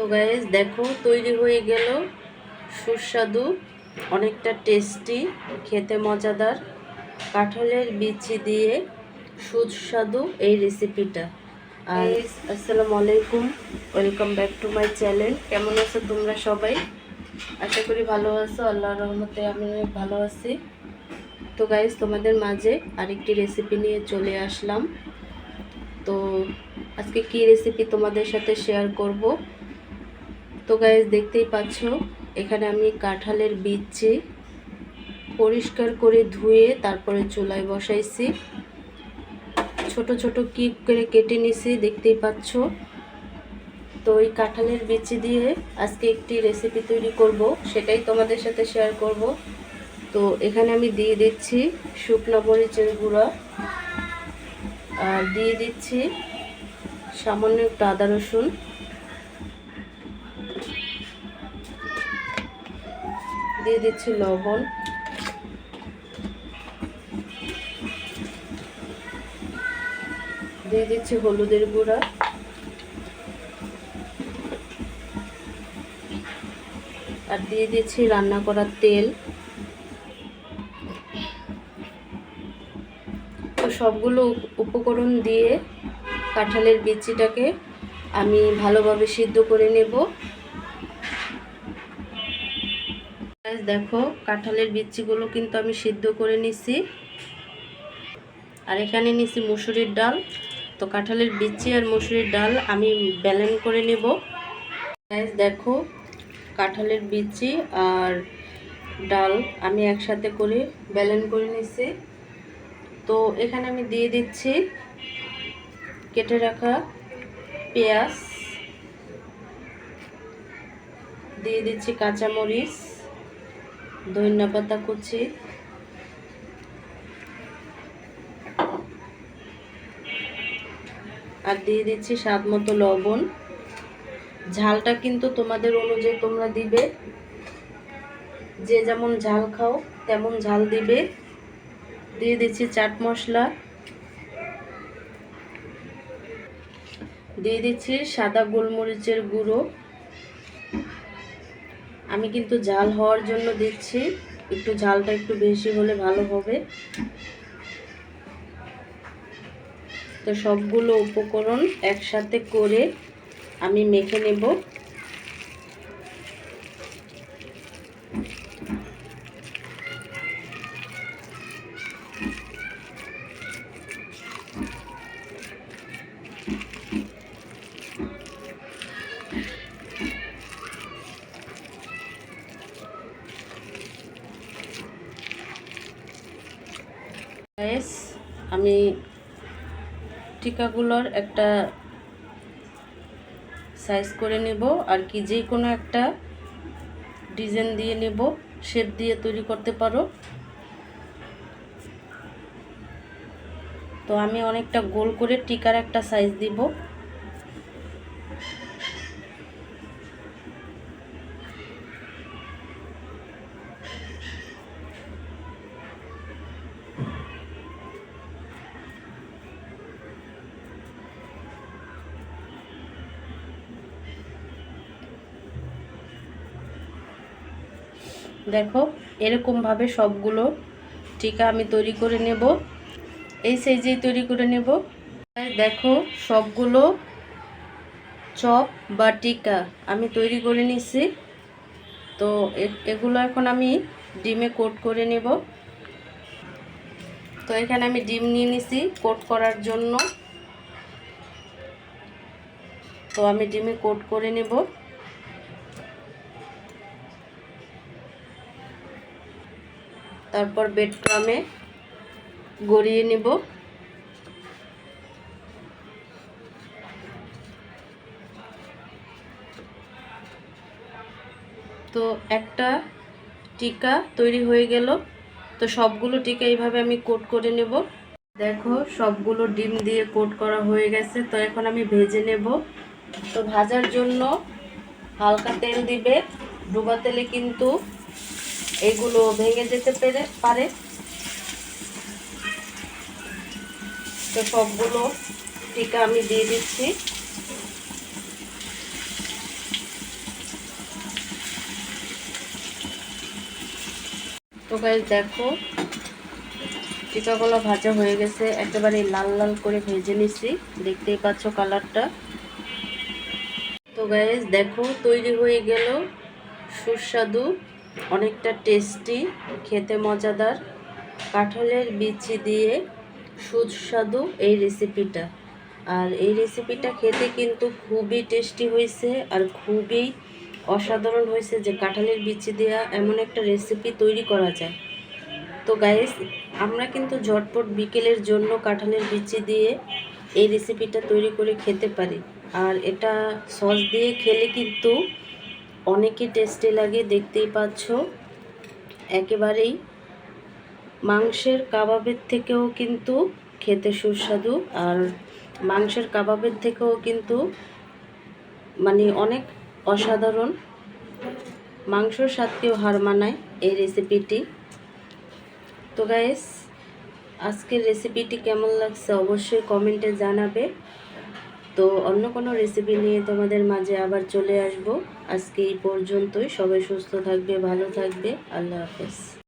তো গাইস দেখো তৈরি হয়ে গেল সুস্বাদু অনেকটা টেস্টি খেতে মজাদার কাঁঠালের বিচি দিয়ে সুস্বাদু এই রেসিপিটা। আর আসসালামু আলাইকুম, welcome back to my channel. কেমন আছো তোমরা সবাই? আশা করি ভালো আছো, আল্লাহর রহমতে আমি অনেক ভালো আছি। তো গাইস তোমাদের মাঝে আরেকটি রেসিপি নিয়ে চলে আসলাম। তো আজকে কি রেসিপি তোমাদের সাথে শেয়ার করব। তো গাইস দেখতেই পাচ্ছ এখানে আমি কাঁঠালের বিচি পরিষ্কার করে ধুয়ে তারপরে চুলায় বসাইছি, ছোট ছোট কিপ করে কেটে নিছি, দেখতেই পাচ্ছ। তো এই কাঁঠালের বিচি দিয়ে আজকে একটি রেসিপি তৈরি করব, সেটাই তোমাদের সাথে শেয়ার করব। তো এখানে আমি দিয়ে দিচ্ছি শুকনো মরিচের গুঁড়া, আর দিয়ে দিচ্ছি সামান্য একটু আদা রসুন, দিয়ে দিচ্ছি লবণ, দিয়ে দিচ্ছি হলুদের গুঁড়া, আর দিয়ে দিচ্ছি রান্না করার তেল। তো সবগুলো উপকরণ দিয়ে কাঁঠালের বিচিটাকে আমি ভালোভাবে সিদ্ধ করে নেব। দেখো কাঁঠালের বিচিগুলো কিন্তু আমি সিদ্ধ করে নিছি। আর এখানে নিছি মসুরির ডাল। তো কাঁঠালের বিচি আর মসুরির ডাল আমি ব্লেন্ড করে নেব। দেখো কাঁঠালের বিচি আর ডাল আমি একসাথে করে ব্লেন্ড করে নিছি। তো এখানে আমি দিয়ে দিচ্ছি কেটে রাখা পেঁয়াজ, দিয়ে দিচ্ছি কাঁচামরিচ, ধনিয়া পাতা কুচি, আর দিয়ে দিচ্ছি স্বাদ মতো লবণ। ঝালটা কিন্তু তোমাদের অনুযায়ী তোমরা দিবে, যে যেমন ঝাল খাও তেমন ঝাল দিবে। দিয়ে দিচ্ছি চাট মশলা, দিয়ে দিচ্ছি সাদা গোলমরিচের গুঁড়ো। আমি কিন্তু ঝাল হওয়ার জন্য দিচ্ছি, একটু ঝালটা একটু বেশি হলে ভালো হবে। তো সবগুলো উপকরণ একসাথে করে আমি মেখে নেব। আমি টিকাগুলোর একটা সাইজ করে নেব, আর কি যে কোনো একটা ডিজাইন দিয়ে নেব, শেপ দিয়ে তৈরি করতে পারো। তো আমি অনেকটা গোল করে টিকার একটা সাইজ দিব। দেখো এরকমভাবে সবগুলো টিকা আমি তৈরি করে নেব, এই সাইজেই তৈরি করে নেব। দেখো সবগুলো চপ বা টিকা আমি তৈরি করে নিছি। তো এগুলো এখন আমি ডিমে কোট করে নেব। তো এখানে আমি ডিম নিয়ে নিছি কোট করার জন্য। তো আমি ডিমে কোট করে নেব। তারপর ব্রেড ক্রামে গড়িয়ে নেব। তো একটা টিকা তৈরি হয়ে গেল। তো সবগুলো টিকা এইভাবে আমি কোট করে নেব। দেখো সবগুলো ডিম দিয়ে কোট করা হয়ে গেছে। তো এখন আমি ভেজে নেব। তো ভাজার জন্য হালকা তেল দিবে, ডুবা তেলে কিন্তু এগুলো ভেঙে যেতে পারে। তো সবগুলো টিকা আমি দিয়ে দিচ্ছি। তো গাইস দেখো টিকাগুলো ভাজা হয়ে গেছে, একেবারে লাল লাল করে ভেজে নিছি, দেখতেই পাচ্ছ কালারটা। তো গাইস দেখো তৈরি হয়ে গেল সুস্বাদু, অনেকটা টেস্টি, খেতে মজাদার কাঁঠালের বিচি দিয়ে সুস্বাদু এই রেসিপিটা। আর এই রেসিপিটা খেতে কিন্তু খুবই টেস্টি হয়েছে আর খুবই অসাধারণ হয়েছে যে কাঁঠালের বিচি দেওয়া এমন একটা রেসিপি তৈরি করা যায়। তো গাইস আমরা কিন্তু ঝটপট বিকেলের জন্য কাঁঠালের বিচি দিয়ে এই রেসিপিটা তৈরি করে খেতে পারি। আর এটা সস দিয়ে খেলে কিন্তু অনেকই টেস্টি লাগে, দেখতেই পাচ্ছ। একেবারেই মাংসের কাবাবের থেকেও কিন্তু খেতে সুস্বাদু, আর মাংসের কাবাবের থেকেও কিন্তু মানে অনেক অসাধারণ, মাংসর স্বাদকেও হার মানায় এই রেসিপিটি। তো গাইস আজকের রেসিপিটি কেমন লাগছে অবশ্যই কমেন্টে জানাবে। তো অন্য কোনো রেসিপি নিয়ে তোমাদের মাঝে আবার চলে আসব। আজকে এই পর্যন্তই, সবাই সুস্থ থাকবে, ভালো থাকবে, আল্লাহ হাফেজ।